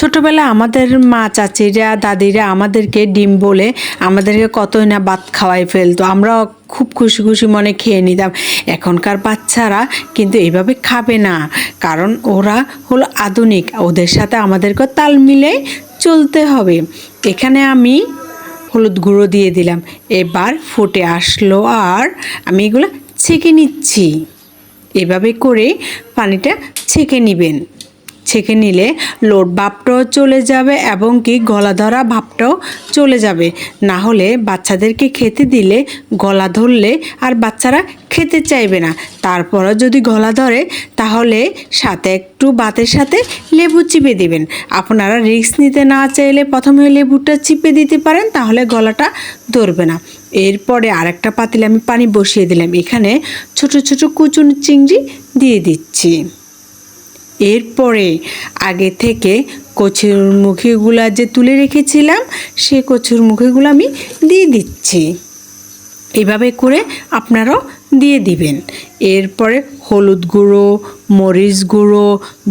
ছোটবেলায় আমাদের মা চাচিরা দাদিরা আমাদেরকে ডিম বলে আমাদেরকে কতই না ভাত খাওয়াই ফেলতো, আমরা খুব খুশি খুশি মনে খেয়ে নিতাম। এখনকার বাচ্চারা কিন্তু এইভাবে খাবে না, কারণ ওরা হলো আধুনিক, ওদের সাথে আমাদেরকে তাল মিলে চলতে হবে। এখানে আমি হলুদ গুঁড়ো দিয়ে দিলাম, এবার ফুটে আসলো আর আমি এগুলো ছেঁকে নিচ্ছি। এভাবে করে পানিটা ছেঁকে নেবেন। ছেঁকে নিলে লোট ভাবটাও চলে যাবে এবং কি গলা ধরা ভাবটাও চলে যাবে। না হলে বাচ্চাদেরকে খেতে দিলে গলা ধরলে আর বাচ্চারা খেতে চাইবে না। তারপরও যদি গলা ধরে তাহলে সাথে একটু ভাতের সাথে লেবু চিপে দিবেন। আপনারা রিস্ক নিতে না চাইলে প্রথমে লেবুটা চিপে দিতে পারেন, তাহলে গলাটা ধরবে না। এরপরে আরেকটা পাতিলে আমি পানি বসিয়ে দিলাম, এখানে ছোট ছোট কুচুন চিংড়ি দিয়ে দিচ্ছি। এরপরে আগে থেকে কচুর মুখিগুলা যে তুলে রেখেছিলাম সে কচুর মুখিগুলো আমি দিয়ে দিচ্ছি। এভাবে করে আপনারাও দিয়ে দিবেন। এরপরে হলুদ গুঁড়ো, মরিচ গুঁড়ো,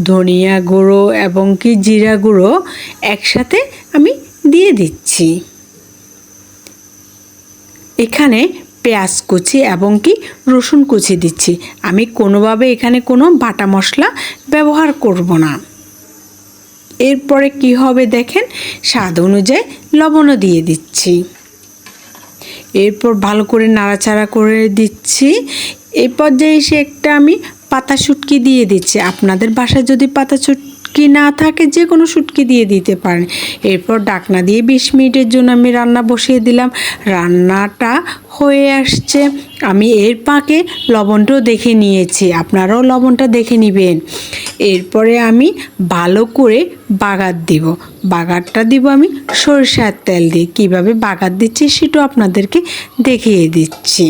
ধনিয়া গুঁড়ো এবং কি জিরা গুঁড়ো একসাথে আমি দিয়ে দিচ্ছি। এখানে পেঁয়াজ কুচি এবং কি রসুন কুচি দিচ্ছি। আমি কোনোভাবে এখানে কোনো বাটা মশলা ব্যবহার করব না। এরপরে কি হবে দেখেন, স্বাদ অনুযায়ী লবণও দিয়ে দিচ্ছি। এরপর ভালো করে নাড়াচাড়া করে দিচ্ছি। এই পর্যায়ে এসে একটা আমি পাতা শুটকি দিয়ে দিচ্ছি। আপনাদের বাসায় যদি পাতা শুটকি না থাকে যে কোনো শুটকি দিয়ে দিতে পারেন। এরপর ঢাকনা দিয়ে 20 মিনিটের জন্য আমি রান্না বসিয়ে দিলাম। রান্নাটা হয়ে আসছে, আমি এর পাকে লবণটাও দেখে নিয়েছি, আপনারাও লবণটা দেখে নেবেন। এরপরে আমি ভালো করে বাগার দিব। বাগারটা দিব আমি সরিষার তেল দিয়ে। কীভাবে বাগার দিচ্ছি সেটাও আপনাদেরকে দেখিয়ে দিচ্ছি।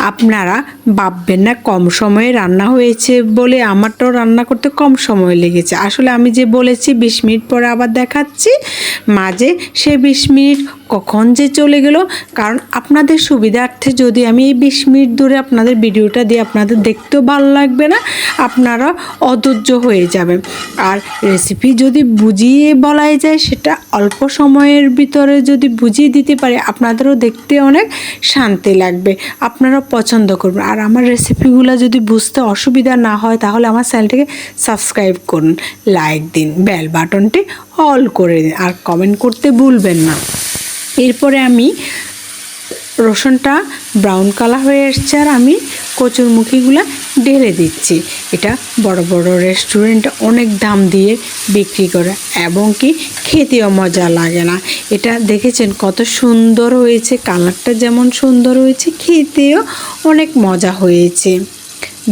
আপনারা ভাববেন না কম সময়ে রান্না হয়েছে বলে, আমারটাও রান্না করতে কম সময় লেগেছে। আসলে আমি যে বলেছি 20 মিনিট পরে আবার দেখাচ্ছি, মাঝে সে 20 মিনিট কখন যে চলে গেল, কারণ আপনাদের সুবিধার্থে যদি আমি এই 20 মিনিট ধরে আপনাদের ভিডিওটা দিয়ে আপনাদের দেখতেও ভালো লাগবে না, আপনারা অধৈর্য হয়ে যাবেন। আর রেসিপি যদি বুঝিয়ে বলাই যায়, সেটা অল্প সময়ের ভিতরে যদি বুঝিয়ে দিতে পারে, আপনাদেরও দেখতে অনেক শান্তি লাগবে, আপনারা পছন্দ করবেন। আর আমার রেসিপিগুলো যদি বুঝতে অসুবিধা না হয় তাহলে আমার চ্যানেলটাকে সাবস্ক্রাইব করুন, লাইক দিন, বেল বাটনটি অল করে দিন আর কমেন্ট করতে ভুলবেন না। এরপরে আমি রসুনটা ব্রাউন কালার হয়ে আসছে আর আমি কচুর মুখিগুলো ঢেলে দিচ্ছি। এটা বড় বড় রেস্টুরেন্টে অনেক দাম দিয়ে বিক্রি করে এবং কি খেতেও মজা লাগে না। এটা দেখেছেন কত সুন্দর হয়েছে, কালারটা যেমন সুন্দর হয়েছে, খেতেও অনেক মজা হয়েছে।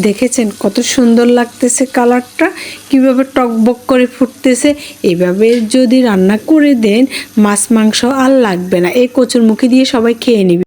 দেখেছেন কত সুন্দর লাগতেছে, কালারটা কীভাবে টকবক করে ফুটতেছে। এভাবে যদি রান্না করে দেন মাছ মাংস আর লাগবে না, এই কচুর মুখি দিয়ে সবাই খেয়ে নেবে।